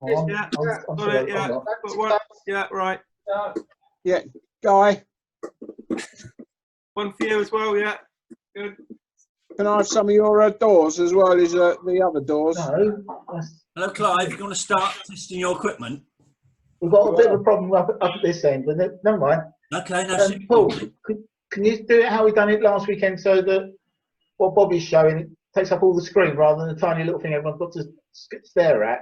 Yeah, got it, yeah. Got one. Yeah, right. Yeah, Guy, One for you as well, yeah. Good. can I have some of your doors as well as the other doors? No. Hello, Clive. You want to start testing your equipment? We've got a bit of a problem up at this end with it. Never mind. Okay, no. Paul, can you do it how we done it last weekend so that what Bobby's showing it takes up all the screen rather than the tiny little thing everyone's got to stare at?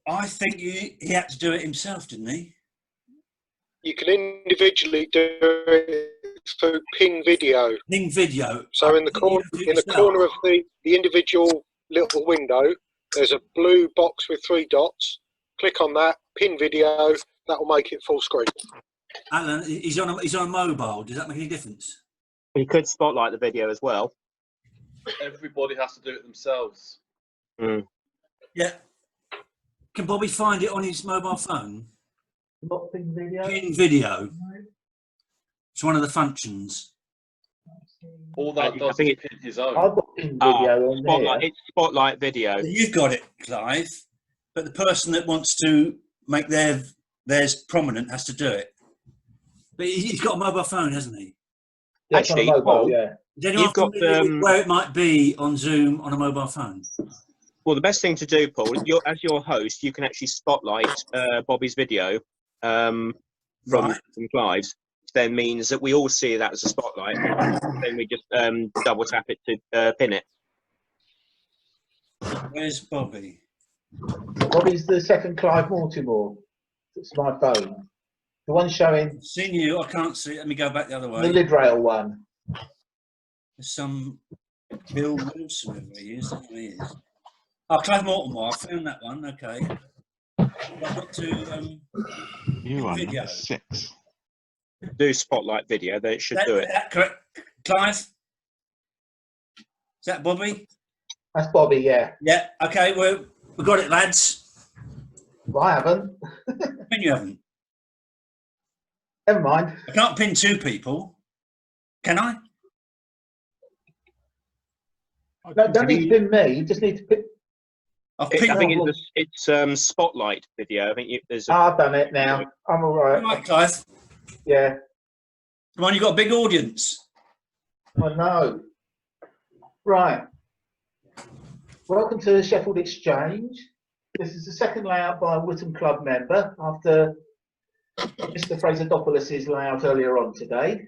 I think he had to do it himself, didn't he? You can individually do it through ping video. Ping video. So in the corner of the individual little window, there's a blue box with 3 dots. Click on that, pin video. That will make it full screen. Alan, he's on a mobile. Does that make any difference? You could spotlight the video as well. Everybody has to do it themselves. Mm. Yeah. Can Bobby find it on his mobile phone? Not pin video. Pin video. It's one of the functions. All that does is pin his own. I've got pin video on Spotlight, there. it's spotlight video. You've got it, Clive. But the person that wants to make theirs prominent has to do it. But he's got a mobile phone, hasn't he? Yeah, Actually, mobile, Paul, yeah. Is anyone you've got where it might be on Zoom on a mobile phone? well, the best thing to do, Paul, as your host, you can actually spotlight Bobby's video from Clive's. Then means that we all see that as a spotlight. Then we just double tap it to pin it. Where's Bobby? Bobby's the second Clive Mortimore. It's my phone. The one showing Seeing you, I can't see. Let me go back the other way. the lid rail one. There's some Bill Wilson over here. Is that who he is? Oh, Clive Mortimore. I found that one. Okay. I've got to You are video. number 6. Do spotlight video, then it should do it. That correct, Clive? Is that Bobby? That's Bobby, yeah. Yeah. Okay. We got it, lads. Well, I haven't. I mean, you haven't. Never mind. I can't pin 2 people. Can I? No, don't need to pin me. You just need to pin. I think it's spotlight video. I think there's. I've done it now. I'm all right. All right, Clive. Yeah. Come on, you've got a big audience. I know. Right. Welcome to the Sheffield Exchange. This is the second layout by a Whittam Club member after Mr. Fraser Dopoulos' layout earlier on today.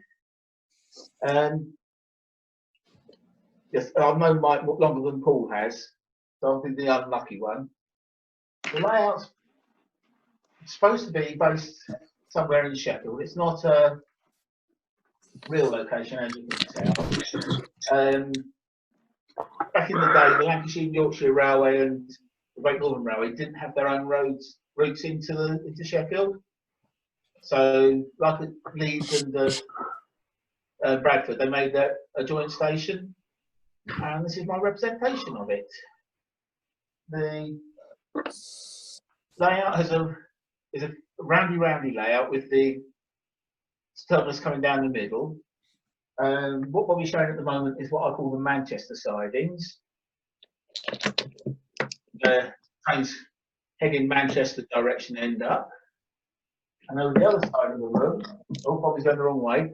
Yes, I've known Mike longer than Paul has, so I've been the unlucky one. The layout's supposed to be based somewhere in Sheffield. It's not a real location, as you can tell. Back in the day, the Lancashire and Yorkshire Railway and the Great Northern Railway didn't have their own routes into Sheffield. So, like at Leeds and Bradford, they made that a joint station, and this is my representation of it. The layout is a roundy layout with the terminus coming down the middle. What we'll be showing at the moment is what I call the Manchester sidings. Trains heading Manchester direction end up. And over the other side of the room, oh, probably going the wrong way,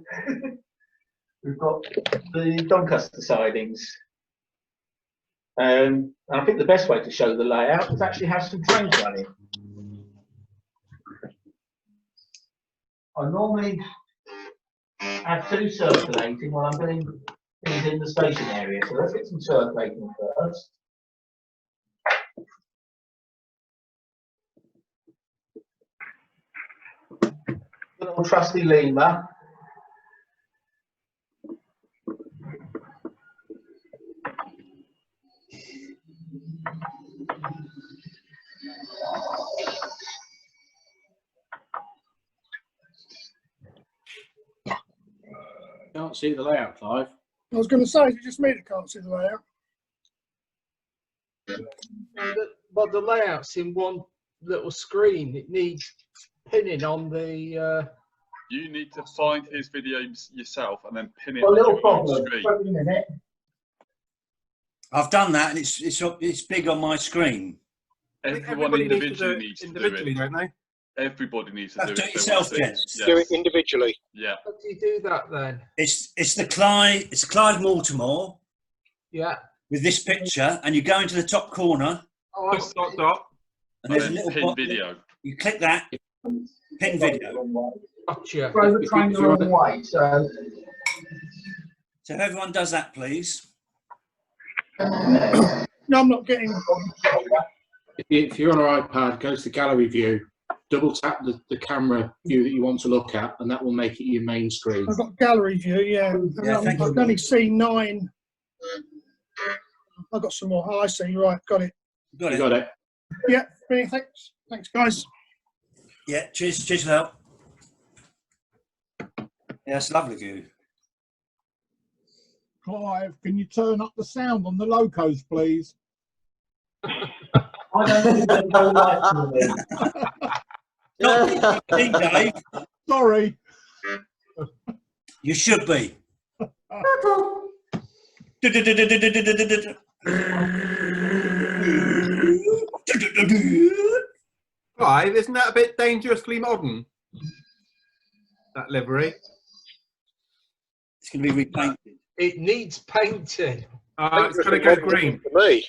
we've got the Doncaster sidings. And I think the best way to show the layout is actually have some trains running. I normally have 2 circulating while I'm doing things in the station area. So let's get some circulating first. Good old trusty Lima. Can't see the layout, Clive. I was going to say, is it just me that can't see the layout? But the layout's in one little screen. It needs pinning on the. You need to find his video yourself and then pin it A on little your problem. screen. Wait a minute. I've done that, and it's big on my screen. Everyone Everybody needs to do individually it needs to do individually, it. don't they? Everybody needs to do Do it. it if they want yourself, to. gents. Do it Yes. individually. Yeah. How do you do that then? It's Clive Mortimore Yeah. with this picture, and you go into the top corner, Oh, I Dot, see. dot, dot. and there's a And little pin button. video. You click that, pin video. Gotcha. Throw the train the wrong way, so So if everyone does that, please. No, I'm not getting. If you're on an iPad, go to gallery view, double tap the camera view that you want to look at, and that will make it your main screen. I've got gallery view, yeah. Yeah, thank I you. can only see 9. I've got some more. Oh, I see. Right, got it. Got You it. got it. Yeah, brilliant. Thanks. Thanks, guys. Yeah, cheers for that. Yeah, it's a lovely view. Clive, can you turn up the sound on the locos, please? I don't think there's no light for me. Not Dave. Sorry. You should be. Clive, isn't that a bit dangerously modern? That livery. It's going to be repainted. It needs painting. It's got to go green. For me.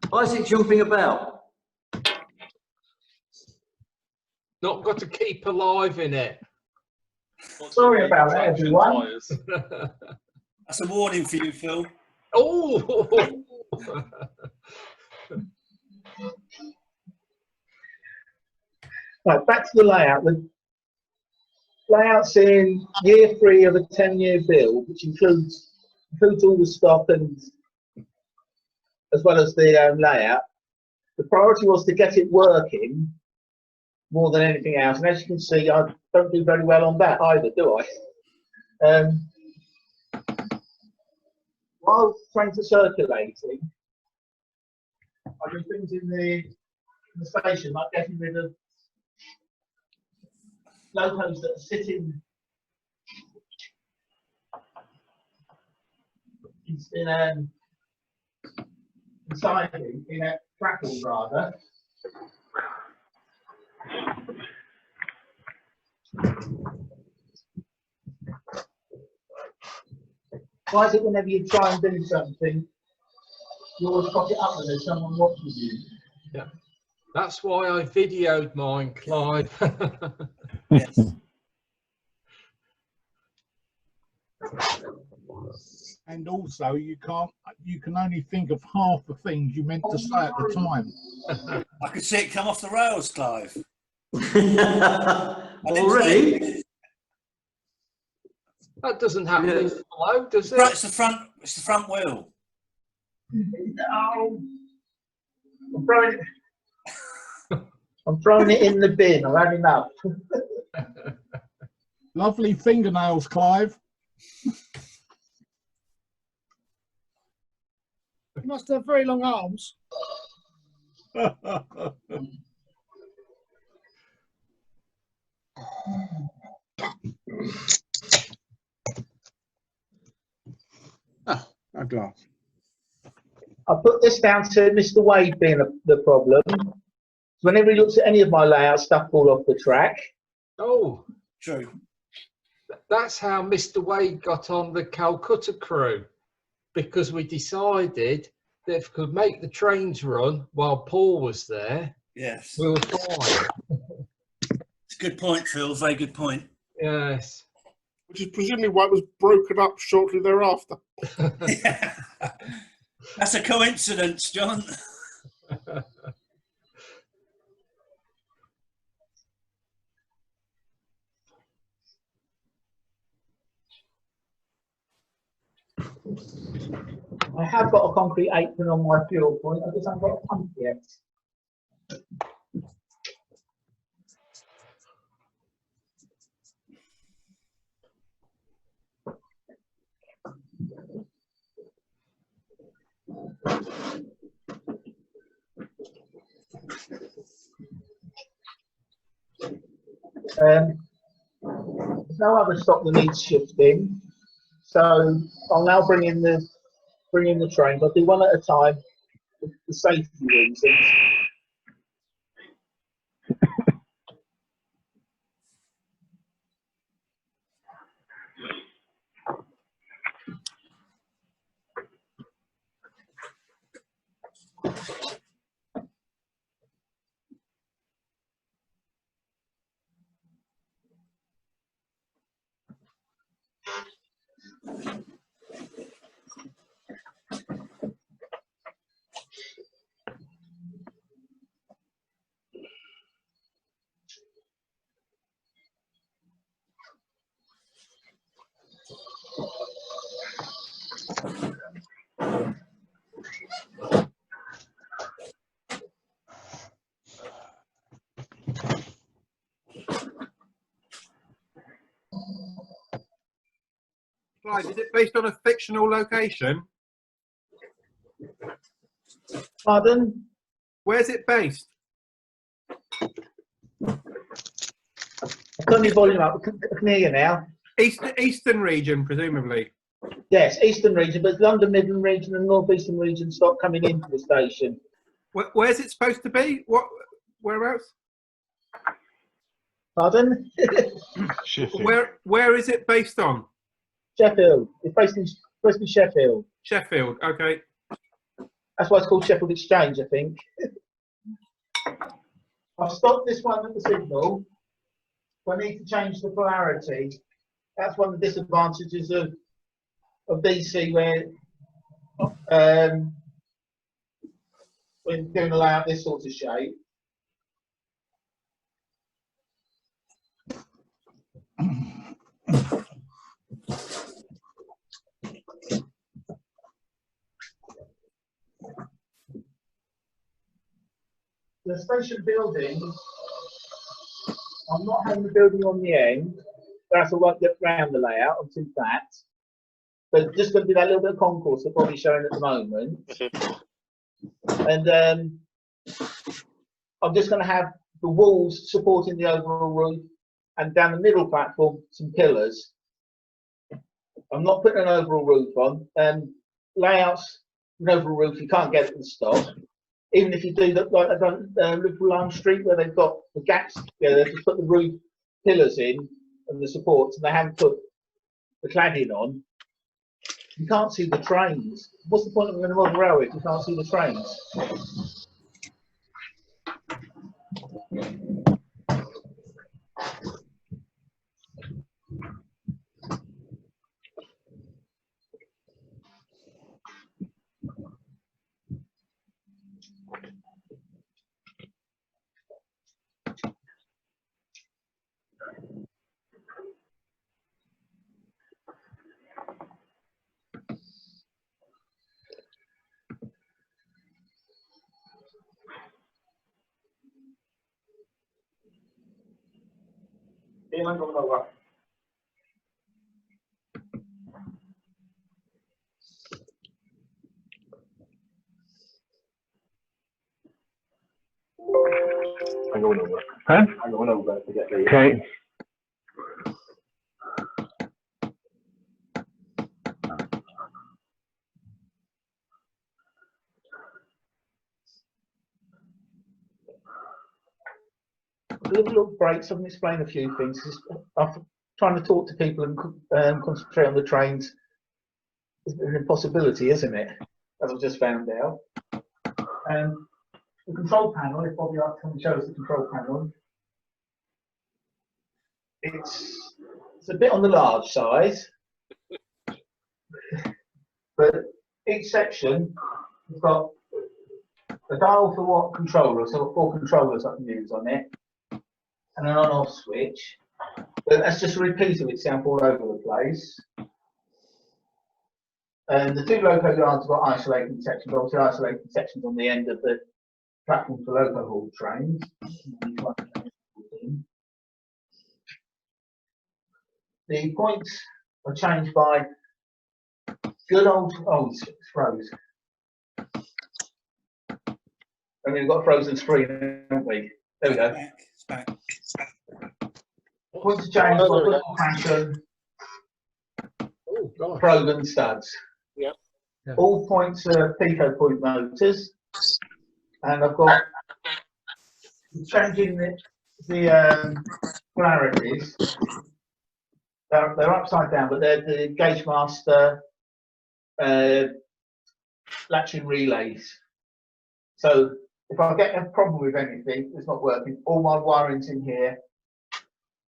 Why is it jumping about? Not got to keep alive in it. Sorry about that, everyone. That's a warning for you, Phil. Oh! Right, back to the layout. The layout's in year 3 of a 10-year build, which includes all the stock and as well as the layout. The priority was to get it working more than anything else, and as you can see, I don't do very well on that either, do I? While trains are circulating, I do things in the station, like getting rid of locos that are sitting in a crackle rather. Why is it whenever you try and do something, you always pop it up and there's someone watching you? Yeah. That's why I videoed mine, Clive. Yes. And also, you can only think of half the things you meant to say at the time. I could see it come off the rails, Clive. Already? That doesn't happen in flow, does it? Right, it's the front wheel. No. I'm throwing it in the bin. I've had enough. Lovely fingernails, Clive. You must have very long arms. A glass. I put this down to Mr. Wade being the problem. Whenever he looks at any of my layouts, stuff fall off the track. Oh, true. That's how Mr. Wade got on the Calcutta crew, because we decided that if we could make the trains run while Paul was there, yes, we were fine. It's a good point, Phil. Very good point. Yes. Which is presumably why it was broken up shortly thereafter. Yeah. That's a coincidence, John. I have got a concrete apron on my fuel point. I just haven't got a pump yet. There's no other stock that needs shifting, so I'll now bring in the trains. I'll do one at a time. the safety reasons. Clive, is it based on a fictional location? Pardon? Where's it based? Turn your volume up. I can hear you now. Eastern region, presumably. Yes, Eastern region, but London Midland region and North Eastern region stop coming into the station. Where's it supposed to be? Whereabouts? Pardon? Sheffield. Where is it based on? Sheffield. It's based in Sheffield. Sheffield. Okay. That's why it's called Sheffield Exchange, I think. I've stopped this one at the signal. I need to change the polarity. That's one of the disadvantages of DC, where when doing a layout this sort of shape. The station building, I'm not having the building on the end. That's all right, get round the layout, I'm too fat. But just going to be that little bit of concourse they're probably showing at the moment. And I'm just going to have the walls supporting the overall roof, and down the middle platform, some pillars. I'm not putting an overall roof on. Layouts, an overall roof, you can't get it to stop. Even if you do that, like I've done Liverpool Lime Street, where they've got the gaps together, they've just put the roof pillars in and the supports, and they haven't put the cladding on. You can't see the trains. What's the point of a modern railway if you can't see the trains? I'm going over. I'm going over. Huh? I'm going over to get the. Okay. Little breaks. I can explain a few things. I'm trying to talk to people and concentrate on the trains. It's an impossibility, isn't it? As I've just found out. The control panel, if Bobby Art can show us the control panel, it's a bit on the large size, but each section has got a dial for what controller, so I've got 4 controllers I can use on it, and an on-off switch. But that's just a repeat of itself all over the place. And the 2 loco yards have got isolating sections, obviously isolating sections on the end of the platform for loco haul trains. The points are changed by good old, it's froze. And we've got a frozen screen, haven't we? There we go. It's back. Points are changed by good old fashioned probe and studs. Yeah. All points are pico point motors. and I've got changing the polarities. They're upside down, but they're the gauge master latching relays. So if I get a problem with anything that's not working, all my wiring's in here.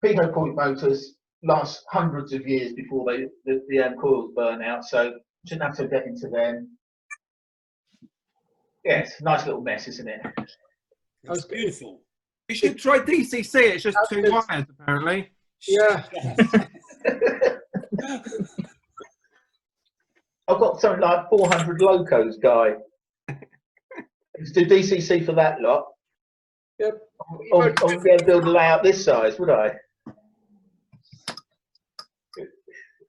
Pico point motors last hundreds of years before the coils burn out, so shouldn't have to get into them. Yes, nice little mess, isn't it? That's beautiful. You should try DCC. It's just two wires, apparently. Yeah. I've got something like 400 locos, Guy. Let's do DCC for that lot. Yep. I wouldn't be able to build a layout this size, would I?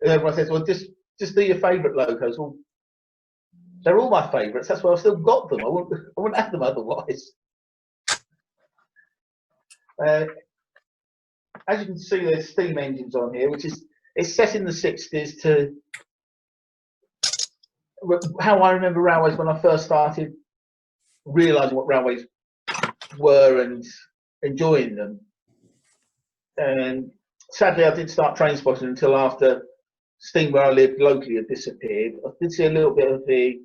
Everyone says, well, just do your favourite locos. Well, they're all my favourites. That's why I've still got them. I wouldn't have them otherwise. As you can see, there's steam engines on here, which is it's set in the 60s to how I remember railways when I first started realising what railways were and enjoying them. And sadly, I didn't start train spotting until after steam where I lived locally had disappeared. I did see a little bit of the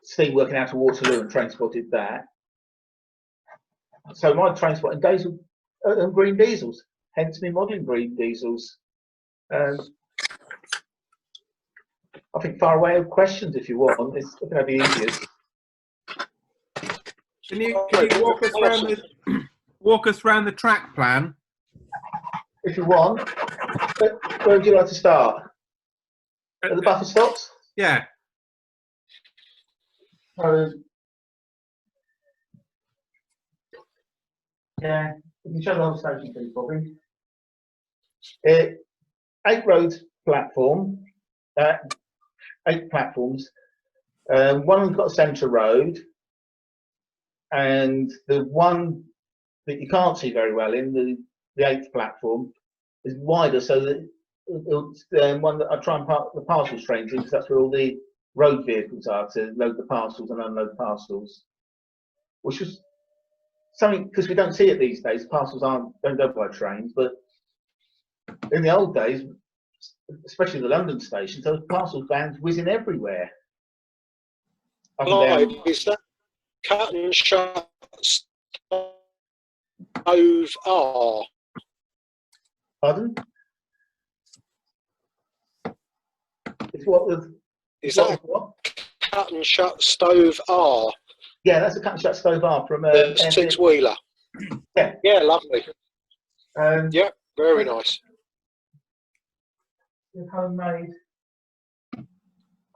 steam working out of Waterloo and train spotted that. So my train spotting days were green diesels, hence me modelling green diesels. I think far away of questions if you want. It's going to be easiest. Can you walk us around the track plan? If you want. Where would you like to start? At the buffer stops? Yeah. Yeah, you can show the whole station to you, Bobby. 8 roads platform, 8 platforms. One of them's got a centre road, and the one that you can't see very well in the 8th platform is wider, so that it's one that I try and park the parcels trains in, because that's where all the road vehicles are to load the parcels and unload parcels, which was something because we don't see it these days. Parcels don't go by trains, but in the old days, especially the London stations, those parcel vans whizzing everywhere. Clive, is that cut and shut stove R? Pardon? It's what the is that what? Cut and shut stove R? Yeah, that's a cut and shut stove R from a 6-wheeler. Yeah, yeah, lovely. Yeah, very nice. Homemade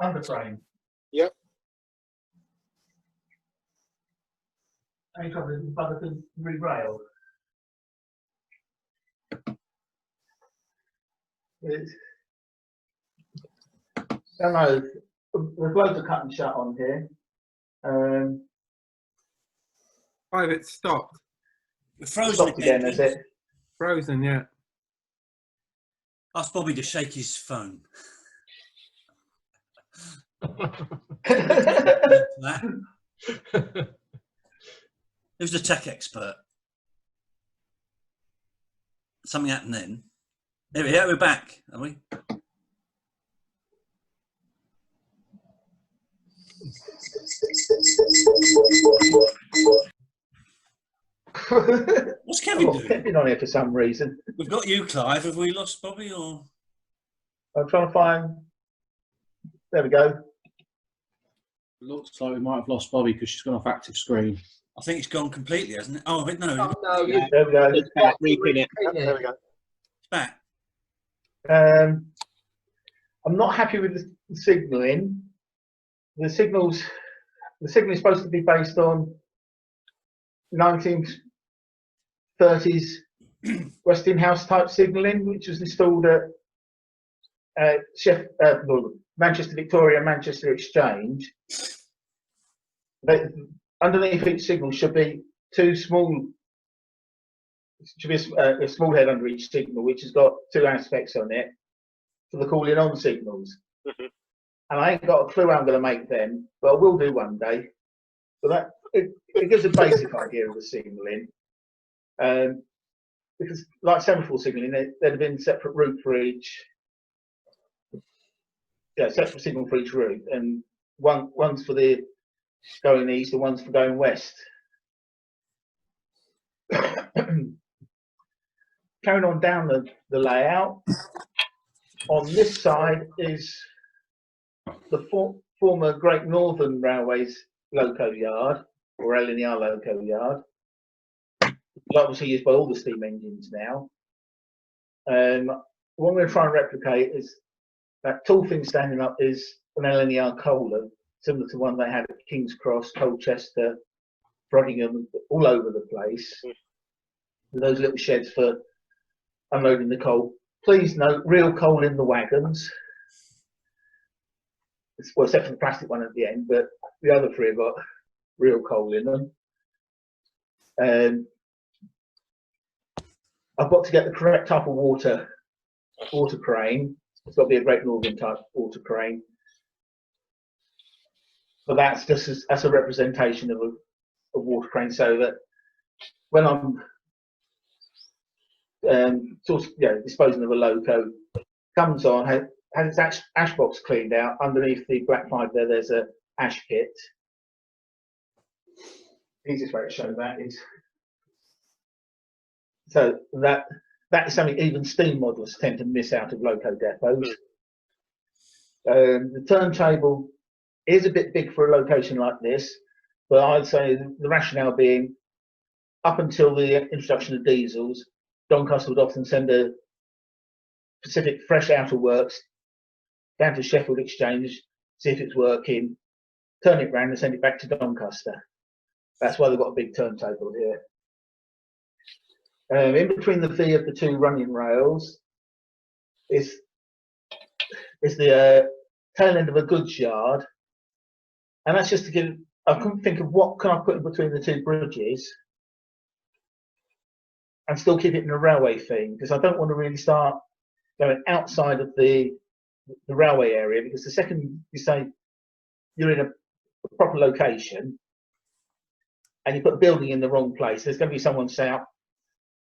underframe. Yep. Any trouble with the can re-rail? I don't know. There's loads of cut and shut on here. Five, it stopped. Frozen Stopped again, is it? Frozen, yeah. Ask Bobby to shake his phone. Who's the tech expert? Something happened then. There we are, we're back, are we? What's Kevin doing? Kevin on here for some reason. We've got you, Clive. Have we lost Bobby or? I'm trying to find. There we go. Looks like we might have lost Bobby because she's gone off active screen. I think it's gone completely, hasn't it? Oh, no. Oh, no, There we go. It's back, repin it. There we go. It's back. I'm not happy with the signalling. The signal is supposed to be based on 1930s Westinghouse type signalling, which was installed at Manchester Victoria and Manchester Exchange. Underneath each signal should be a small head under each signal, which has got 2 aspects on it for the calling on signals. Mm-hmm. And I ain't got a clue how I'm going to make them, but I will do one day. But it gives a basic idea of the signalling. Because like semaphore signalling, there'd have been separate route for each, separate signal for each route, and one's for the going east and one's for going west. Carrying on down the layout, on this side is the former Great Northern Railways loco yard, or LNER loco yard, obviously used by all the steam engines now. What we're going to try and replicate is that tall thing standing up is an LNER coaler, similar to one they had at King's Cross, Colchester, Frodingham, all over the place. With those little sheds for unloading the coal. Please note, real coal in the wagons. Well, except for the plastic one at the end, but the other three have got real coal in them. I've got to get the correct type of water crane. It's got to be a Great Northern type water crane. But that's just that's a representation of a water crane, so that when I'm disposing of a loco, comes on, has its ash box cleaned out. Underneath the black pipe there's a ash pit. The easiest way to show that is so that is something even steam models tend to miss out of loco depots. The turntable is a bit big for a location like this, but I'd say the rationale being, up until the introduction of diesels, Doncaster would often send a Pacific fresh outer works down to Sheffield Exchange, see if it's working, turn it round and send it back to Doncaster. That's why they've got a big turntable here. In between the V of the two running rails is the tail end of a goods yard, and that's just to give. I couldn't think of what can I put in between the two bridges and still keep it in a railway theme, because I don't want to really start going outside of the railway area, because the second you say you're in a proper location and you put a building in the wrong place, there's going to be someone saying,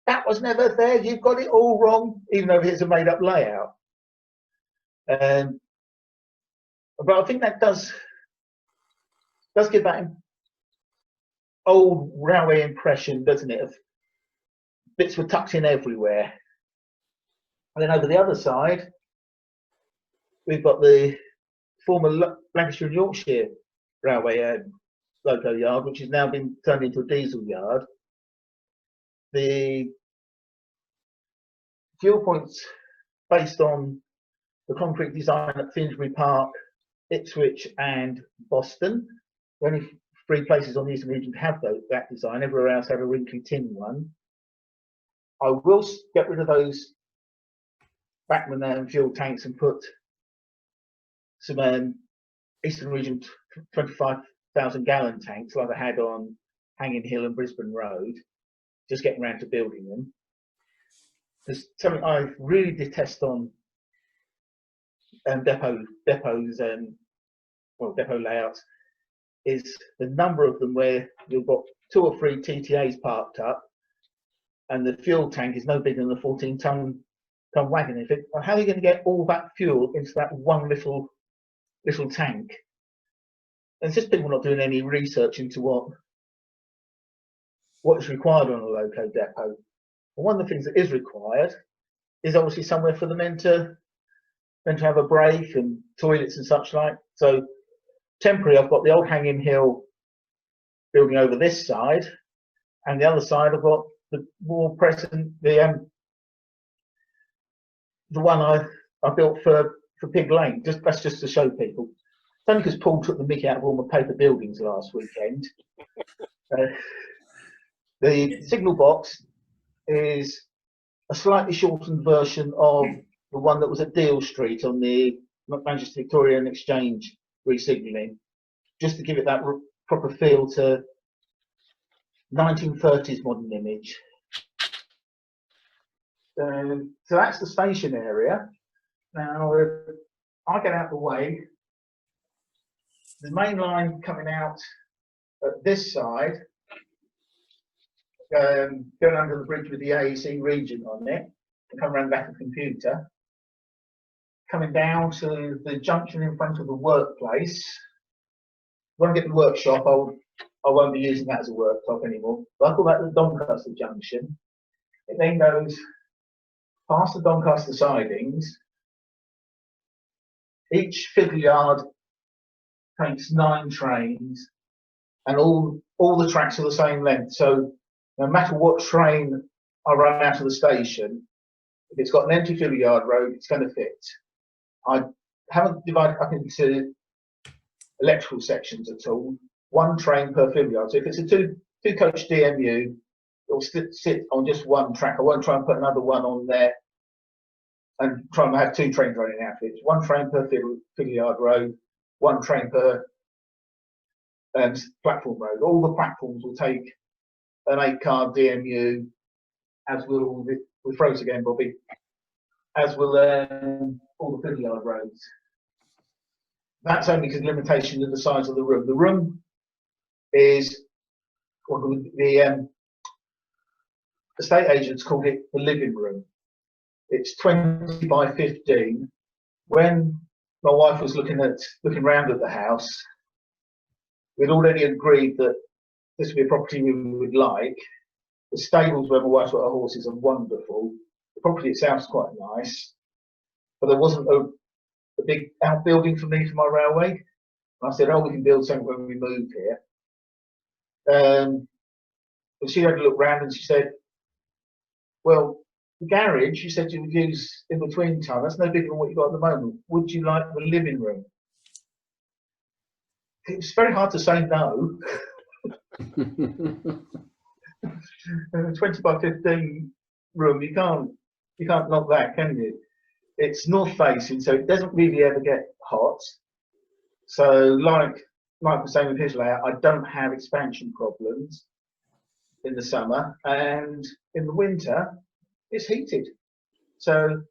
that was never there, you've got it all wrong, even though it's a made up layout. But I think that does give that old railway impression, doesn't it, of bits were tucked in everywhere. And then over the other side, we've got the former Lancashire and Yorkshire Railway loco yard, which has now been turned into a diesel yard. The fuel points based on the concrete design at Finsbury Park, Ipswich and Boston. The only three places on the Eastern region to have that design. Everywhere else had a wrinkly tin one. I will get rid of those Bachmann fuel tanks and put some Eastern region 25,000 gallon tanks like I had on Hanging Hill and Brisbane Road, just getting around to building them. There's something I really detest on depots and depot layouts is the number of them where you've got 2 or 3 TTAs parked up and the fuel tank is no bigger than a 14-ton wagon. You think, well, how are you going to get all that fuel into that one little tank? And it's just people not doing any research into what is required on a loco depot. And one of the things that is required is obviously somewhere for the men to have a break and toilets and such like. So temporary, I've got the old Hanging Hill building over this side, and the other side I've got the more present the one I built for Pig Lane. That's just to show people. It's only because Paul took the mickey out of all my paper buildings last weekend. The signal box is a slightly shortened version of the one that was at Deal Street on the Manchester Victoria and Exchange re-signalling, just to give it that proper feel to 1930s modern image. So that's the station area. Now, I get out of the way. The main line coming out at this side, going under the bridge with the AEC region on it, and come around the back of the computer, coming down to the junction in front of the workplace. When I get to the workshop, I won't be using that as a worktop anymore. But I call that the Doncaster junction. It then goes past the Doncaster sidings. Each fiddle yard takes 9 trains, and all the tracks are the same length. So no matter what train I run out of the station, if it's got an empty fiddle yard road, it's going to fit. I haven't divided up into electrical sections at all. 1 train per fiddle yard. So if it's a two coach DMU, it'll sit on just 1 track. I won't try and put another one on there and try and have 2 trains running out of it. 1 train per fiddle yard road, 1 train per platform road. All the platforms will take an 8-car DMU, as will we froze again, Bobby. As will all the fiddle yard roads. That's only because limitation of the size of the room. The room is what the estate agents called it the living room. It's 20 by 15. When my wife was looking around at the house, we'd already agreed that this would be a property we would like. The stables where my wife's got her horses are wonderful. The property itself is quite nice, but there wasn't a big outbuilding for me for my railway. And I said, oh, we can build something when we move here. But she had a look round and she said, well, the garage, you said you would use in between time. That's no bigger than what you've got at the moment. Would you like the living room? It's very hard to say no. 20 by 15 room, you can't knock that, can you? It's north facing, so it doesn't really ever get hot. So like the same with his layout, I don't have expansion problems in the summer, and in the winter it's heated. So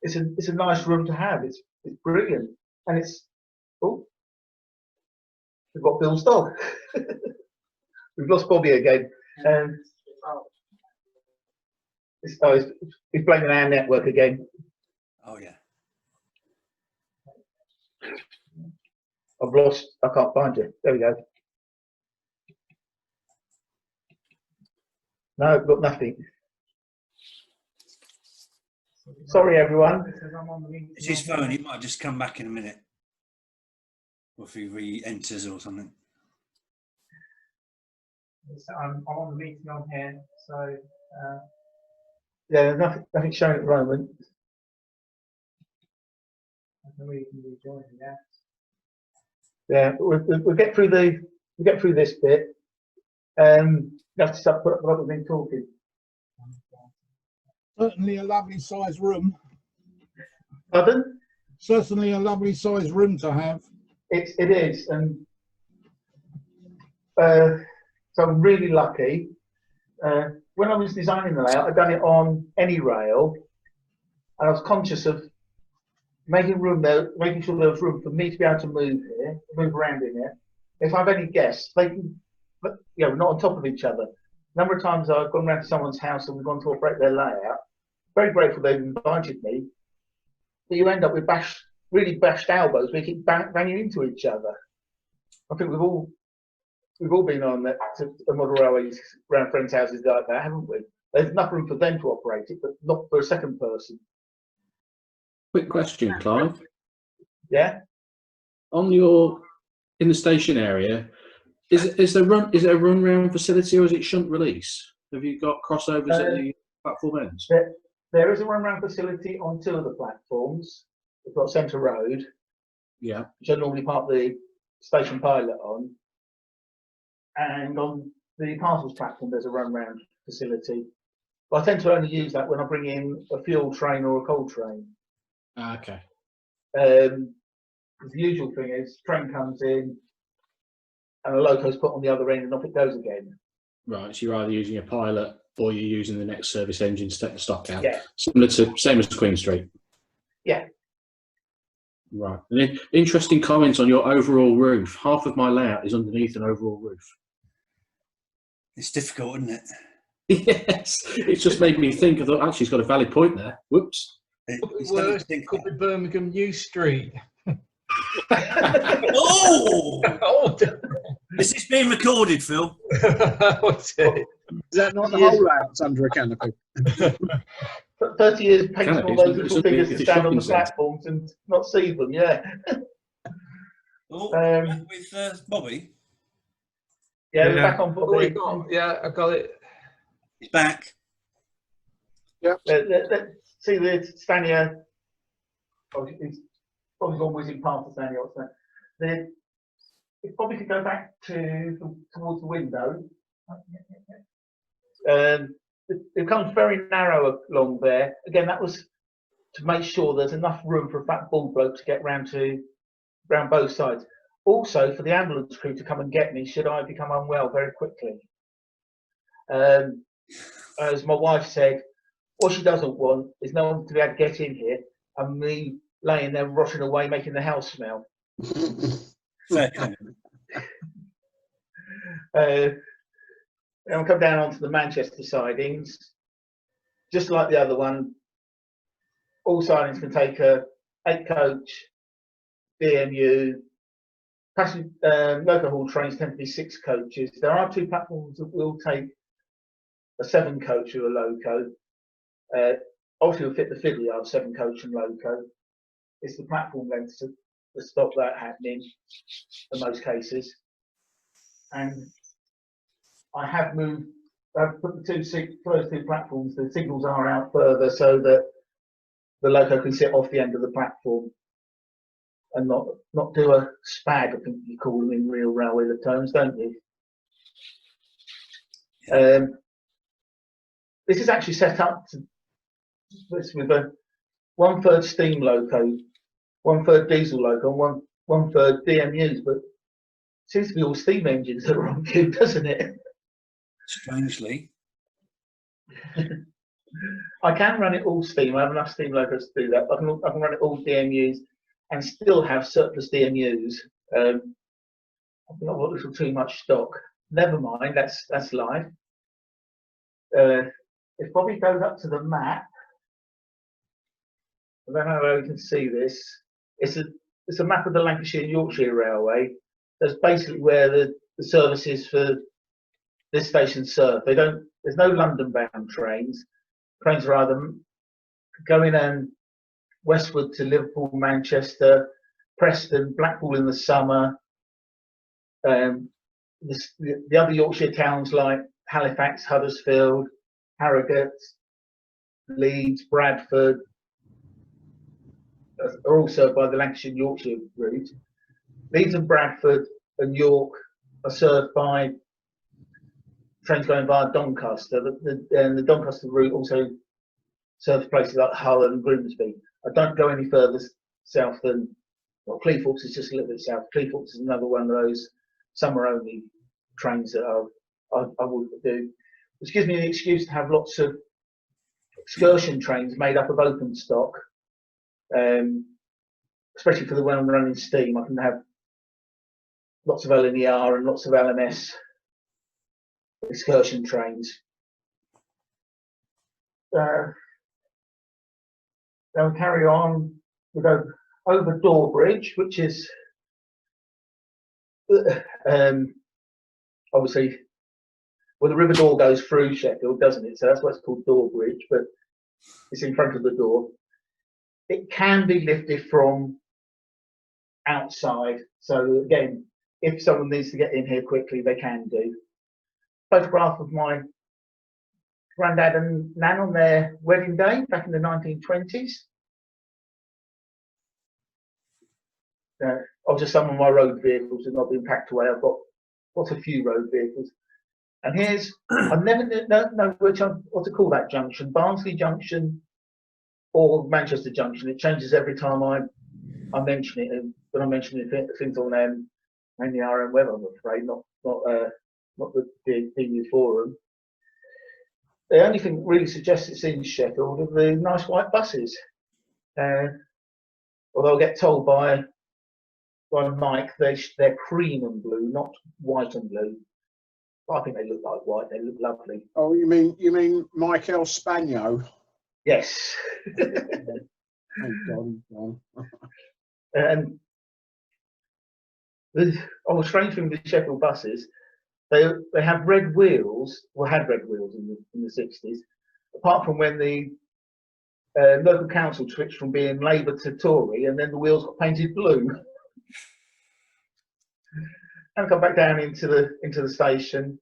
it's a nice room to have. It's brilliant, and it's we've got Bill's dog. We've lost Bobby again. He's blaming our network again. Oh yeah. I can't find you. There we go. No, I've got nothing. Sorry, everyone. It's his phone. He might just come back in a minute. Or if he re-enters or something. I'm on the meeting on here, so yeah, nothing showing at the moment. I don't know where you can rejoin that. Yeah, we'll get through this bit. You have to stop what we've been talking. Certainly a lovely sized room. Pardon? Certainly a lovely sized room to have. It is, and so I'm really lucky. When I was designing the layout, I'd done it on any rail, and I was conscious of making room there, making sure there was room for me to be able to move around in it. If I have any guests, they can, we're not on top of each other. A number of times I've gone around to someone's house and we've gone to operate their layout. Very grateful they've invited me, but you end up with really bashed elbows. We keep banging into each other. I think we've all been on that to model railways around friends' houses like that, haven't we? There's enough room for them to operate it, but not for a second person. Quick question, Clive. Yeah. In the station area, is it a run round facility or is it shunt release? Have you got crossovers at the platform ends? There is a run round facility on 2 of the platforms. We've got Centre Road, yeah, which I normally park the station pilot on, and on the parcels platform there's a run round facility. But I tend to only use that when I bring in a fuel train or a coal train. Okay. The usual thing is train comes in and a loco's put on the other end and off it goes again. Right, so you're either using a pilot or you're using the next service engine to take the stock out. Yeah. Similar to same as Queen Street. Yeah. Right. And interesting comments on your overall roof. Half of my layout is underneath an overall roof. It's difficult, isn't it? Yes, it's just made me think. I thought actually, he's got a valid point there. Whoops. It's Worse, it could be Birmingham New Street. Oh! Oh, Is this being recorded, Phil? what's it? Is that not the Yes. whole layout's under a canopy? 30 years painting all Canopies, those but it's little figures to a stand on shopping the centre. platforms and not see them, yeah. Oh, with Bobby. Yeah, we're back on Oh, we Bobby. got, yeah, I got it. He's back. Yep. See the Stania. Oh, he's probably gone whizzing past the Stania. It probably could go back towards the window. It comes very narrow along there. Again, that was to make sure there's enough room for a fat bald bloke to get round both sides. Also, for the ambulance crew to come and get me should I become unwell very quickly. As my wife said, what she doesn't want is no one to be able to get in here and me laying there rotting away, making the house smell. Fair comment. I'll come down onto the Manchester sidings. Just like the other one, all sidings can take a 8-coach DMU. Local haul trains tend to be 6 coaches. There are 2 platforms that will take a 7-coach or a loco. Obviously, will fit the fiddly of 7-coach and loco. It's the platform length to stop that happening in most cases. And I have put the first 2 platforms, the signals are out further so that the loco can sit off the end of the platform and not do a spag, I think you call them in real railway terms, don't you? This is actually set up with a 1/3 steam loco, 1/3 diesel loco, and 1/3 DMUs, but it seems to be all steam engines that are on queue, doesn't it? Strangely. I can run it all steam. I have enough steam locos to do that. I can run it all DMUs and still have surplus DMUs. I think I've got a little too much stock. Never mind, that's life. If Bobby goes up to the map, I don't know how you can see this. It's a map of the Lancashire and Yorkshire Railway. That's basically where the services for this station serve. There's no London-bound trains. Trains are either going westward to Liverpool, Manchester, Preston, Blackpool in the summer. The other Yorkshire towns like Halifax, Huddersfield, Harrogate, Leeds, Bradford are all served by the Lancashire and Yorkshire route. Leeds and Bradford and York are served by trains going via Doncaster, and the Doncaster route also serves places like Hull and Grimsby. I don't go any further south than, well, Cleethorpes is just a little bit south. Cleethorpes is another one of those summer-only trains that I would do, which gives me an excuse to have lots of excursion trains made up of open stock, especially for the when I'm running steam. I can have lots of LNER and lots of LMS excursion trains. Then we carry on. We go over Dawbridge, which is obviously, well, the River Dore goes through Sheffield, doesn't it? So that's why it's called Dawbridge, but it's in front of the door. It can be lifted from outside. So again, if someone needs to get in here quickly, they can do. Photograph of my granddad and nan on their wedding day back in the 1920s. Obviously, some of my road vehicles have not been packed away. I've got a few road vehicles. And here's, I never know what to call that junction, Barnsley Junction or Manchester Junction. It changes every time I mention it. And when I mention it, things on the RM web, I'm afraid, not the DU forum. The only thing that really suggests it's in Sheffield are the nice white buses. Although I'll get told by Mike they're cream and blue, not white and blue. I think they look like white. They look lovely. Oh, you mean Michael Spagno? Yes. Oh God, he's gone. And the strange thing with the Sheffield buses, they have red wheels, or had red wheels in the 60s, apart from when the local council switched from being Labour to Tory, and then the wheels got painted blue. And come back down into the station.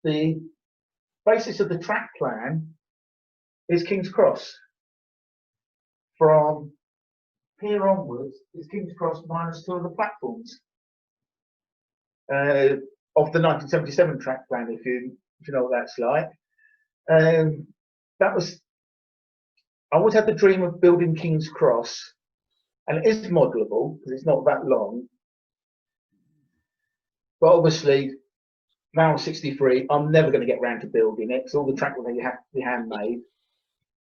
The basis of the track plan is King's Cross. From here onwards is King's Cross minus 2 of the platforms of the 1977 track plan, if you know what that's like. That was, I always had the dream of building King's Cross, and it is modelable because it's not that long. But obviously, now I'm 63, I'm never going to get round to building it because all the track will have to be handmade.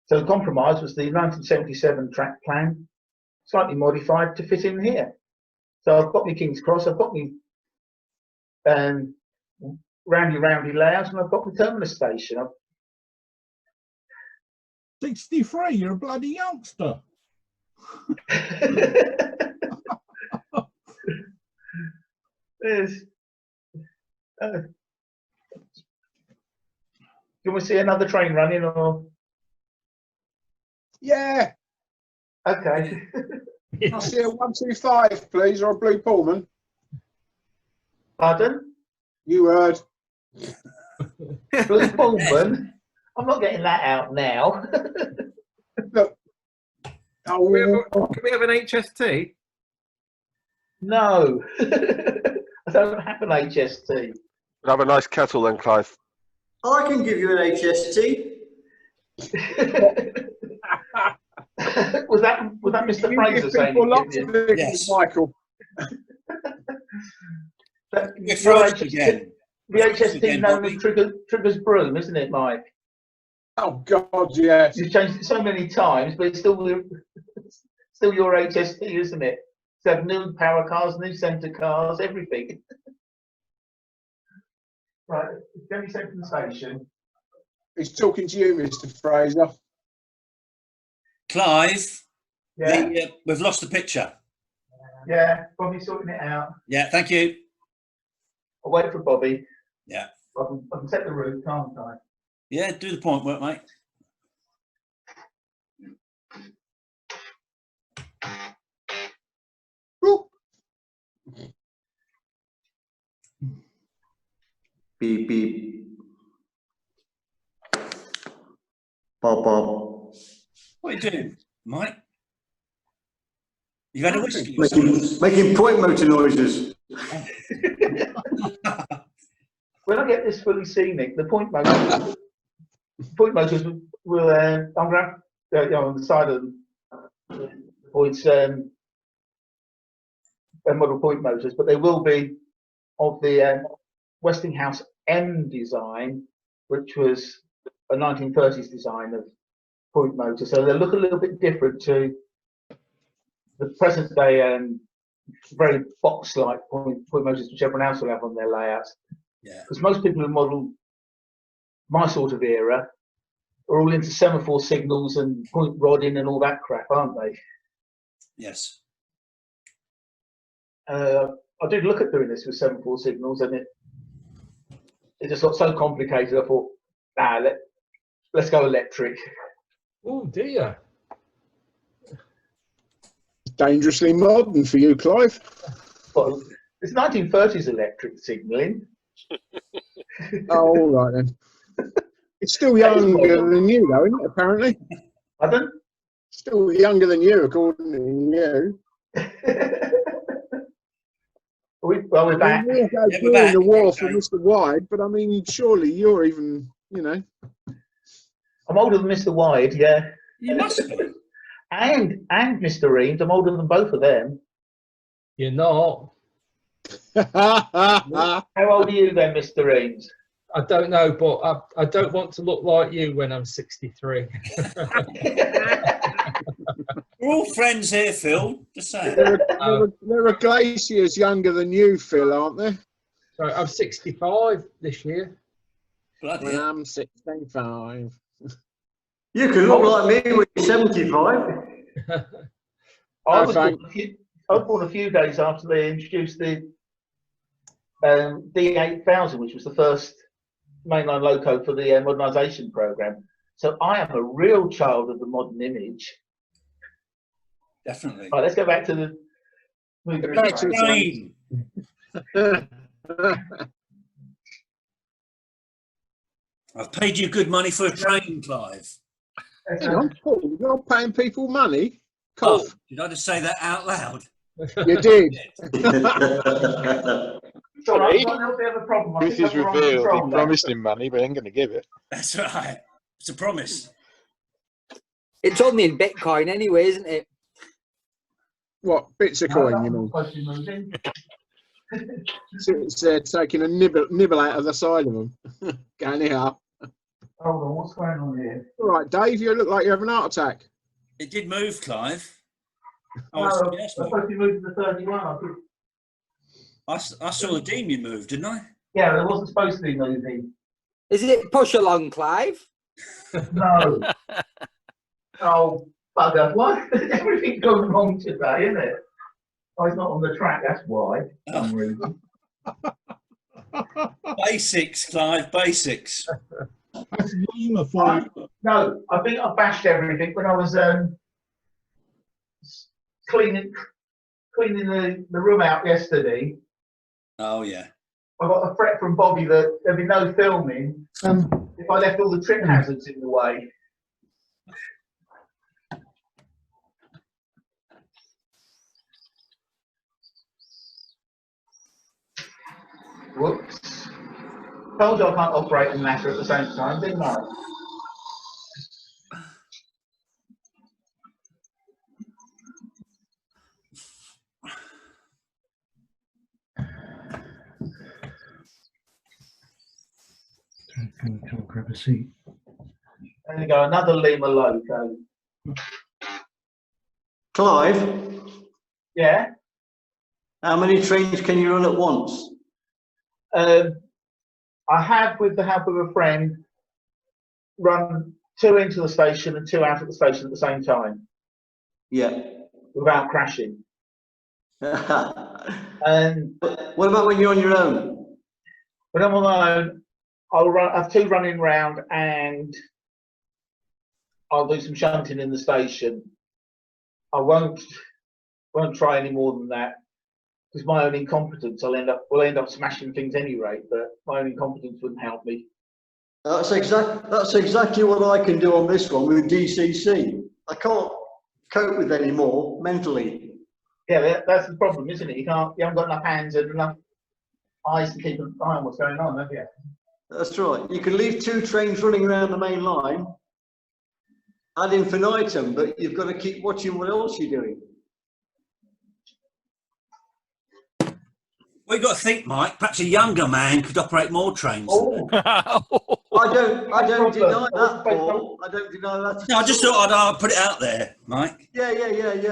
So the compromise was the 1977 track plan, slightly modified to fit in here. So I've got my King's Cross, I've got my roundy layouts, and I've got my terminus station. 63, you're a bloody youngster. There's, do you want to see another train running, or? Yeah. Okay. I'll see a 125, please, or a blue Pullman. Pardon? You heard. Blue Pullman? I'm not getting that out now. Look. Can we have an HST? No. I don't have an HST. We'll have a nice kettle then, Clive. I can give you an HST. was that Mr. Fraser saying? Yes, Michael. The HST known as Trigger's broom, isn't it, Mike? Oh God, yes. You've changed it so many times, but it's still your HST, isn't it? So have new power cars, new centre cars, everything. Right, let me send from the station. He's talking to you, Mr. Fraser. Clive, Yeah. We've lost the picture. Yeah, Bobby's sorting it out. Yeah, thank you. I'll wait for Bobby. Yeah. I can set the route, can't I? Yeah, do the point work, mate. Beep, beep. Pop, pop. What are you doing, Mike? You've had a whiskey? Making point motor noises. When I get this fully scenic, the point motors will, I'm going to have, on the side of the points, model point motors, but they will be of the Westinghouse M design, which was a 1930s design of point motor. So they look a little bit different to the present day very box-like point motors, which everyone else will have on their layouts. Yeah. Because most people who model my sort of era are all into semaphore signals and point rodding and all that crap, aren't they? Yes. I did look at doing this with semaphore signals, and it just got so complicated. I thought, nah, let's go electric. Oh dear. Dangerously modern for you, Clive. Well, it's 1930s electric signalling. Oh, all right then. It's still younger than you, though, isn't it, apparently? Pardon? Still younger than you, according to you. We're back. We're in the war for Mr. Wide, but I mean, surely you're even, you know. I'm older than Mr. Wide, yeah. You must be. And Mr. Eames, I'm older than both of them. You're not. How old are you then, Mr. Eames? I don't know, but I don't want to look like you when I'm 63. We're all friends here, Phil. Just saying. There are glaciers younger than you, Phil, aren't there? So I'm 65 this year. Bloody When hell. I'm 65. You can look like me when you're 75. I No, was thanks. born a few days after they introduced the D8000, which was the first mainline loco for the modernisation programme. So I am a real child of the modern image. Definitely. Right, let's go back to the movie. Back to the Train. I've paid you good money for a train, Clive. Hang on, Paul, you're paying people money? Oh, Cough. did I just say that out loud? You did. So I've got a little bit of a problem. I Truth think is I've got the wrong revealed. control He now. promised him money, but he ain't going to give it. That's right. It's a promise. It's only in Bitcoin anyway, isn't it? What, bits of coin, you mean? Supposed to be moving. So it's taking a nibble out of the side of them. Going here. Hold on, what's going on here? All right, Dave, you look like you're having a heart attack. It did move, Clive. No, Oh, I'm yes, supposed to be moving to 31. I saw the demon move, didn't I? Yeah, it wasn't supposed to be moving. Is it push along, Clive? No. Oh, bugger. Why? Everything goes wrong today, isn't it? Oh, it's not on the track, that's why. For some reason. Basics, Clive, basics. That's Lima for you. No, I think I bashed everything when I was cleaning the room out yesterday. Oh, yeah. I got a threat from Bobby that there'd be no filming if I left all the trip hazards in the way. Whoops. Told you I can't operate and matter at the same time, didn't I? Come and grab a seat. There you go, another Lima loco. Clive, Yeah? how many trains can you run at once? I have, with the help of a friend, run 2 into the station and 2 out of the station at the same time. Yeah. Without crashing. And what about when you're on your own? when I'm on my own, I'll have 2 running round and I'll do some shunting in the station. I won't try any more than that because my own incompetence, will end up smashing things anyway. But my own incompetence wouldn't help me. That's exactly what I can do on this one with DCC. I can't cope with any more mentally. Yeah, that's the problem, isn't it? You haven't got enough hands and enough eyes to keep an eye on what's going on, have you? That's right. You can leave 2 trains running around the main line ad infinitum, but you've got to keep watching what else you're doing. Well, you've got to think, Mike, perhaps a younger man could operate more trains. Oh. I don't deny that, Paul. I don't deny that. No, I just thought I'd put it out there, Mike. Yeah,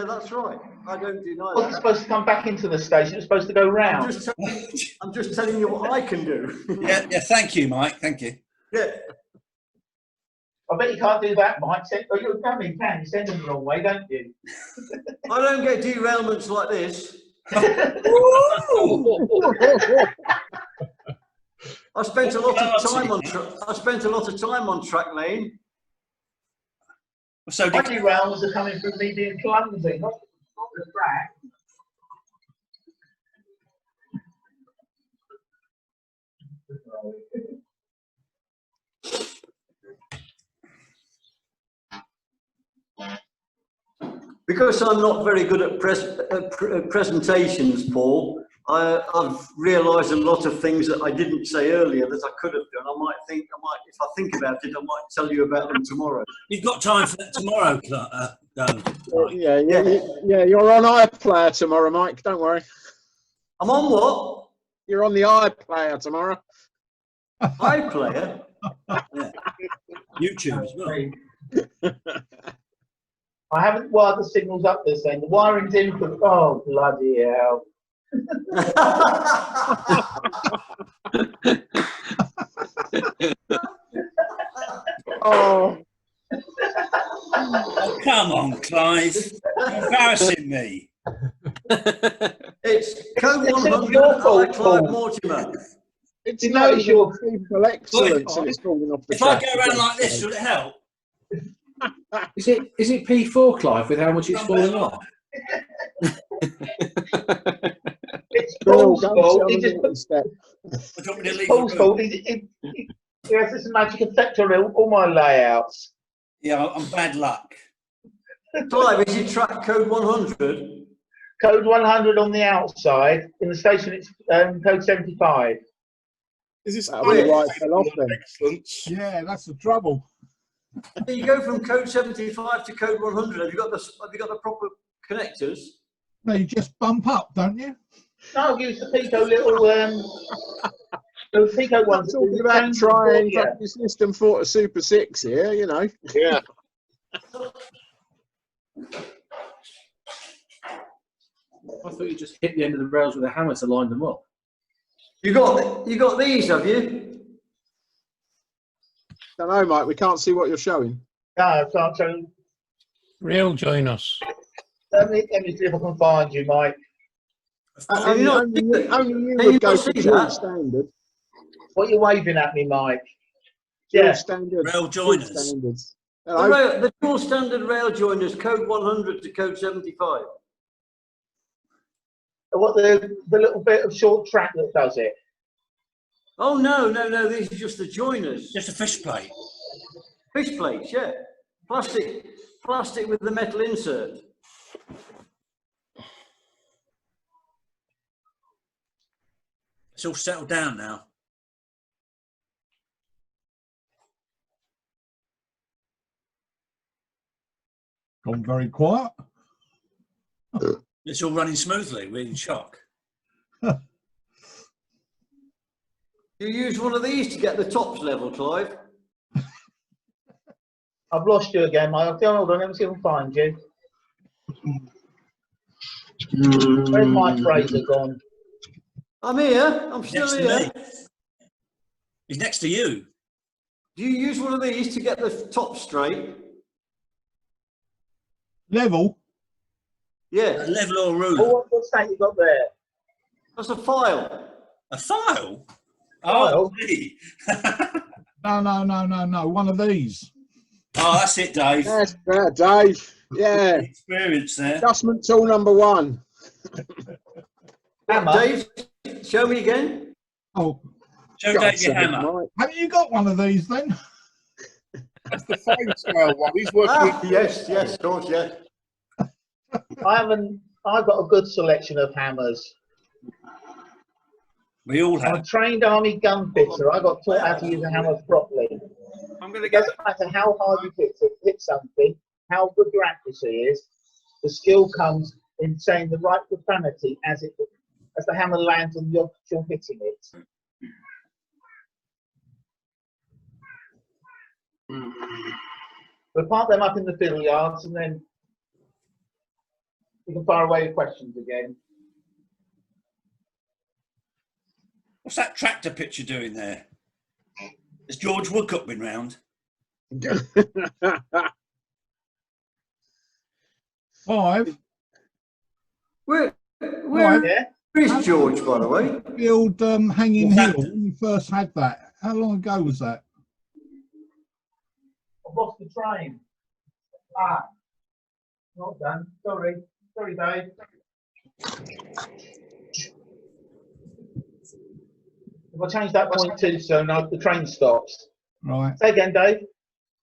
that's right. I don't deny It wasn't that. supposed to come back into the station, it was supposed to go round. I'm just telling you what I can do. Yeah, thank you, Mike. Thank you. Yeah. I bet you can't do that, Mike. You can. You send them the wrong way, don't you? I don't get derailments like this. I spent a lot of time on track lane. So my derailments are coming from me being clumsy, not the track. Because I'm not very good at presentations, Paul, I've realised a lot of things that I didn't say earlier that I could have done. If I think about it, I might tell you about them tomorrow. You've got time for that tomorrow, Yeah, you're on iPlayer tomorrow, Mike. Don't worry. I'm on what? You're on the iPlayer tomorrow. iPlayer? Yeah. YouTube as well. I haven't wired the signals up this end. The wiring's in for, oh, bloody hell. Oh, Oh, come on, Clive. You're embarrassing me. It's code It's 100. your I fault, Clive Paul. Mortimer. it's You know, not it's even your- people excellence and it's falling off the If I track. go around like this, will it help? Is it P4, Clive, with how much it's falling off? It's Bill, Paul's go fault. sit He on just the put, naughty step. Or do you want me to it's leave Paul's the room? fault. He has this magic effect on all my layouts. Yeah, I'm bad luck. Clive, is your track code 100? Code 100 on the outside. In the station, it's code 75. Is this That'll be why it fell off then. excellence? Yeah, that's the trouble. So you go from code 75 to code 100. Have you got the proper connectors? No, you just bump up, don't you? No, I've used the Pico little those Pico I'm ones. talking about trying fucking System 4 to Super 6 here, you know. Yeah. I thought you just hit the end of the rails with a hammer to line them up. You got these, have you? Don't know, Mike, we can't see what you're showing. No, I can't tell you. Real join us. Let me see if I can find you, Mike. Only you would go for dual standard. What are you waving at me, Mike? Dual Yeah. standard. Rail dual joiners. standards. The dual standard rail joiners, code 100 to code 75. What the little bit of short track that does it? Oh no, these are just the joiners. Just a fish plate. Fish plates, yeah. Plastic with the metal insert. It's all settled down now. Gone very quiet. It's all running smoothly. We're in shock. You use one of these to get the tops level, Clive. I've lost you again, Mike. Hold on, let me see if I can find you. Where's Mike Fraser gone? I'm here. I'm still Next to here. me. He's next to you. Do you use one of these to get the top straight? Level? Yeah. Level or rule? Oh, what's that you got there? That's a file. A file? File? Oh, me. No. One of these. Oh, that's it, Dave. That's that, Dave. Yeah. Experience there. Adjustment tool number 1. Hammer. Dave, show me again. Oh, Show Dave your hammer. haven't you got one of these then? That's the fine scale one. He's working. Yes, of course, yes. I've got a good selection of hammers. We all I'm a have. trained army gun fitter. I got taught how to use a hammer properly. I'm going to It get. doesn't matter how hard you hit something, how good your accuracy is. The skill comes in saying the right profanity as the hammer lands on the object you're hitting it. We'll park them up in the fiddle yards and then you can fire away your questions again. What's that tractor picture doing there? Has George Woodcock been round? 5. Where Yeah. is George, by the way? Field Hanging Hill, when you first had that. How long ago was that? I've lost the train. Not done. Sorry, Dave. If I change that point 2 so no, the train stops. Right. Say again, Dave.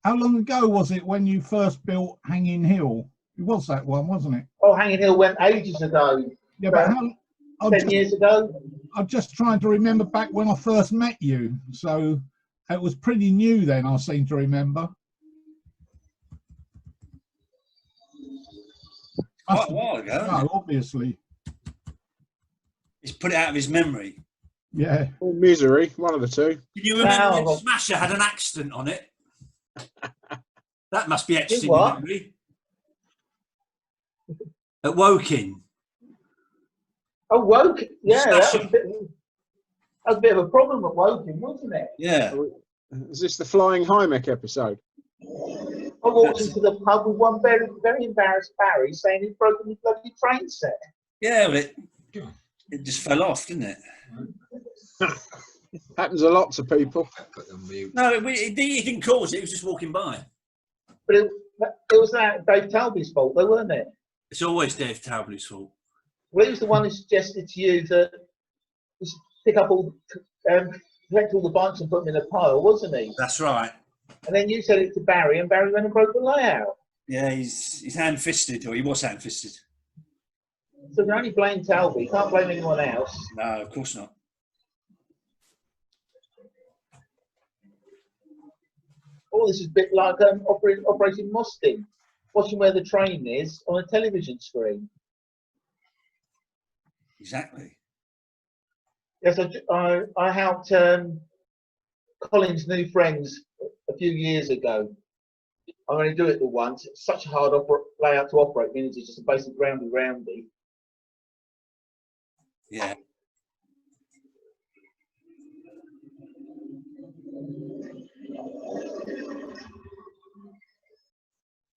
How long ago was it when you first built Hanging Hill? It was that one, wasn't it? Oh, Hanging Hill went ages ago. Yeah, but how? 10 years ago. I'm just trying to remember back when I first met you. So it was pretty new then, I seem to remember. Quite a while ago. No, obviously. He's put it out of his memory. Yeah. Or Misery, one of the two. Can you remember when Smasher had an accident on it? That must be etched in your what? memory. At Woking. Oh, Woking. Yeah, that Smash was, that was a bit of a problem at Woking, wasn't it? Yeah. Is this the Flying Hymek episode? I walked into the pub with one very, very embarrassed Barry saying he'd broken his bloody train set. Yeah, well, it just fell off, didn't it? Happens a lot to people. No, he didn't cause it. He was just walking by. But it was that Dave Talby's fault, though, wasn't it? It's always Dave Talby's fault. Well, he was the one who suggested to you that you should pick up collect all the bikes and put them in a pile, wasn't he? That's right. And then you said it to Barry, and Barry went and broke the layout. Yeah, he's hand-fisted, or he was hand-fisted. So you can only blame Talby. You can't blame anyone else. No, of course not. All this is a bit like Operation Mosting, watching where the train is on a television screen. Exactly. Yes, I helped Colin's new friends a few years ago. I'm going to do it the once. It's such a hard layout to operate, meaning it's just a basic roundy. Yeah.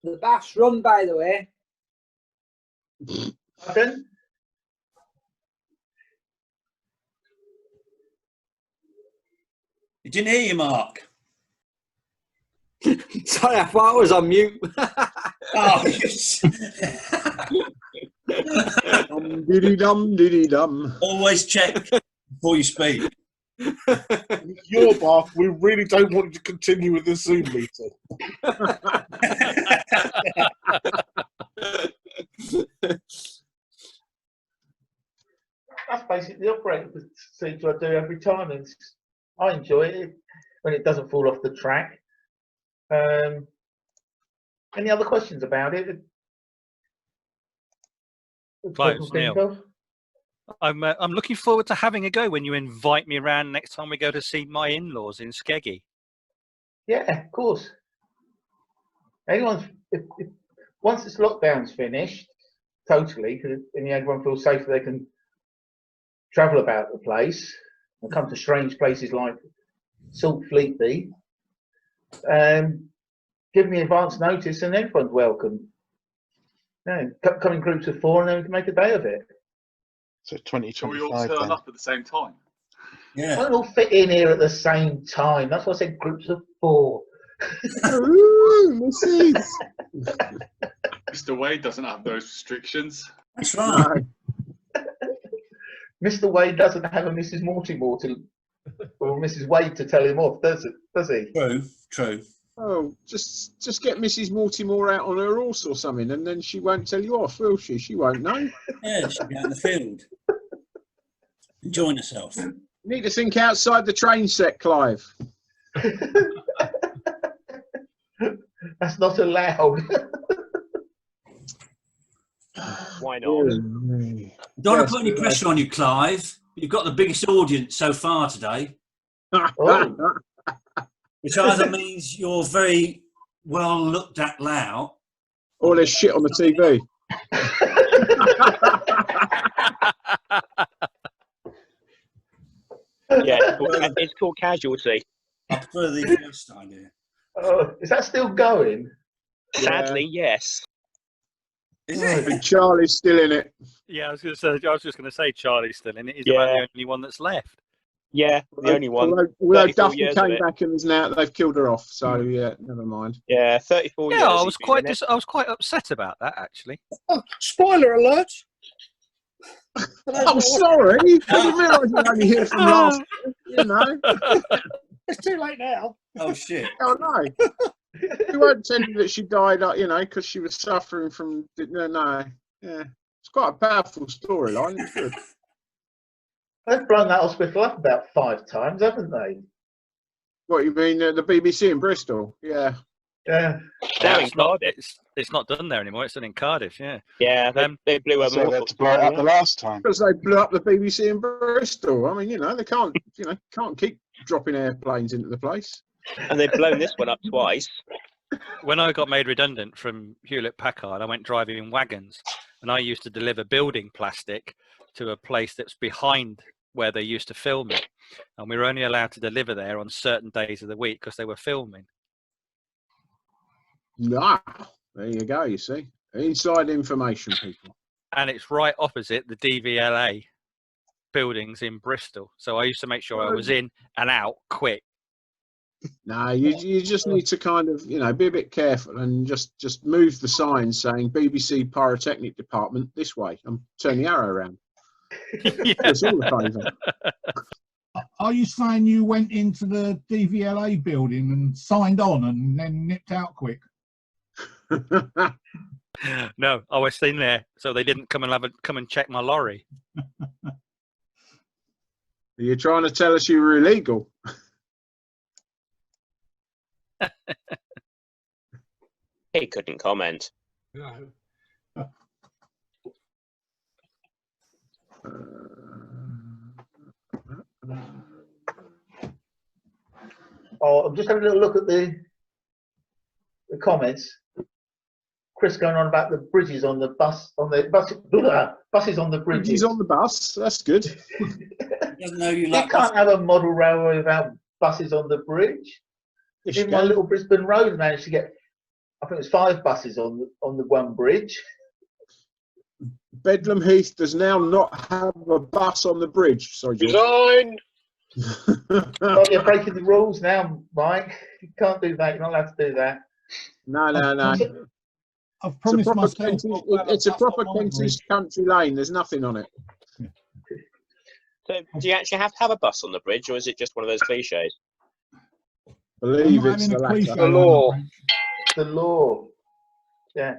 The bath's run, by the way. Pardon? He didn't hear you, Mark. Sorry, I thought I was on mute. Oh, yes. Diddy-dum. Always check before you speak. Your Mark, we really don't want you to continue with this Zoom meeting. That's basically the operating procedure I do every time, and I enjoy it when it doesn't fall off the track. Any other questions about it? Clive, Neil. I'm looking forward to having a go when you invite me around next time we go to see my in-laws in Skeggy. Yeah, of course. Once this lockdown's finished, totally, and everyone feels safe, they can travel about the place and come to strange places like Salt Fleetby. Give me advance notice, and everyone's welcome. Yeah, come in groups of 4, and then we can make a day of it. So Shall we 2025 all turn then. up at the same time? Yeah. I don't all fit in here at the same time. That's why I said groups of 4. Ooh, Mr. Wade doesn't have those restrictions. That's right. Mr. Wade doesn't have a Mrs. Mortimore or Mrs. Wade to tell him off, does he? True. Oh, just get Mrs. Mortimore out on her horse or something, and then she won't tell you off, will she? She won't know. Yeah, she'll be out in the field. Enjoying herself. You need to think outside the train set, Clive. That's not allowed. Why not? Don't want to put any pressure on you, Clive. You've got the biggest audience so far today. Oh. Which either means you're very well looked at loud. Or there's shit on the TV. Yeah, it's called casualty. I prefer the first idea. Oh, is that still going? Sadly, yes. Is it? And Charlie's still in it. Yeah, I was just going to say Charlie's still in it. He's about the only one that's left. Yeah, the only one. Although Duffy came back and is now they've killed her off. So yeah, never mind. Yeah, 34 years. Yeah, I was quite upset about that actually. Oh, spoiler alert! I'm sorry. You didn't realise you only hear from last. You know. It's too late now. Oh shit! Oh no. We won't tell you that she died. You know, because she was suffering from. No. Yeah, it's quite a powerful storyline. It's good. They've blown that hospital up about 5 times, haven't they? What you mean, the BBC in Bristol? Yeah. Yeah. Now in Cardiff. It's not done there anymore. It's done in Cardiff. Yeah. Yeah, they blew up. So they had to blow it up the last time. Because they blew up the BBC in Bristol. I mean, you know, they can't keep dropping airplanes into the place. And they've blown this one up twice. When I got made redundant from Hewlett Packard, I went driving in wagons, and I used to deliver building plastic to a place that's behind where they used to film it, and we were only allowed to deliver there on certain days of the week because they were filming. Ah, there you go. You see, inside information, people. And it's right opposite the DVLA buildings in Bristol, so I used to make sure I was in and out quick. No, you just need to kind of, you know, be a bit careful and just move the sign saying BBC Pyrotechnic Department this way and turn the arrow around. It's all a favour. Are you saying you went into the DVLA building and signed on and then nipped out quick? No, I was in there so they didn't come and check my lorry. You're trying to tell us you were illegal? He couldn't comment. No. Oh, I'm just having a little look at the comments. Chris going on about the bridges on the buses on the bridges. He's on the bus. That's good. Doesn't know you You like can't have a model railway without buses on the bridge. Yes, you In my can. little Brisbane Road, managed to get, I think it was 5 buses on the one bridge. Bedlam Heath does now not have a bus on the bridge. Sorry, George. Design. Oh, you're breaking the rules now, Mike. You can't do that. You're not allowed to do that. No. I've It's a promised proper myself. Kentish, I'll have it's a bus proper on my Kentish bridge. country lane. There's nothing on it. So, do you actually have to have a bus on the bridge, or is it just one of those cliches? Believe I'm not it's having the a cliche latter. on The law. bridge. The law. Yeah.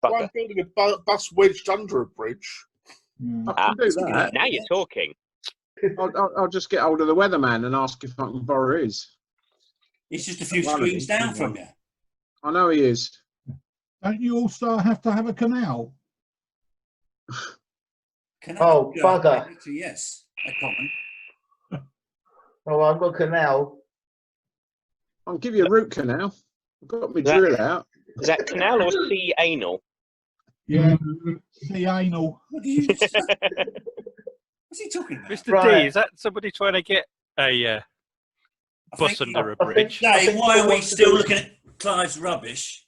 Why I'm building a bus wedged under a bridge. Yeah. I can do that's a good that. idea. Now you're talking. I'll just get hold of the weatherman and ask if I can borrow his. He's just a few One of screens these, down from you. I know he is. Don't you also have to have a canal? Can Oh, bugger. Actually, yes, a comment. Oh, I've got a canal. I'll give you a root canal. I've got my That- drill out. Is that canal or sea anal? Yeah, the anal. What do you? What's he talking about? Mr. Right. D, is that somebody trying to get a I bus think- under a I think- bridge? Dave, why are Paul we wants to still do- looking at Clive's rubbish?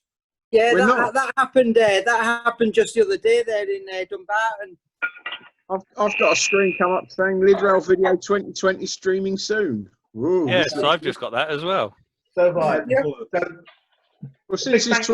Yeah, We're that, not. that happened. That happened just the other day there in Dumbarton. I've got a screen come up saying Lidrail Video 2020 streaming soon. Ooh, Yes, this looks I've good. just got that as well. So have I. Yeah. So, Well, since Big it's thank-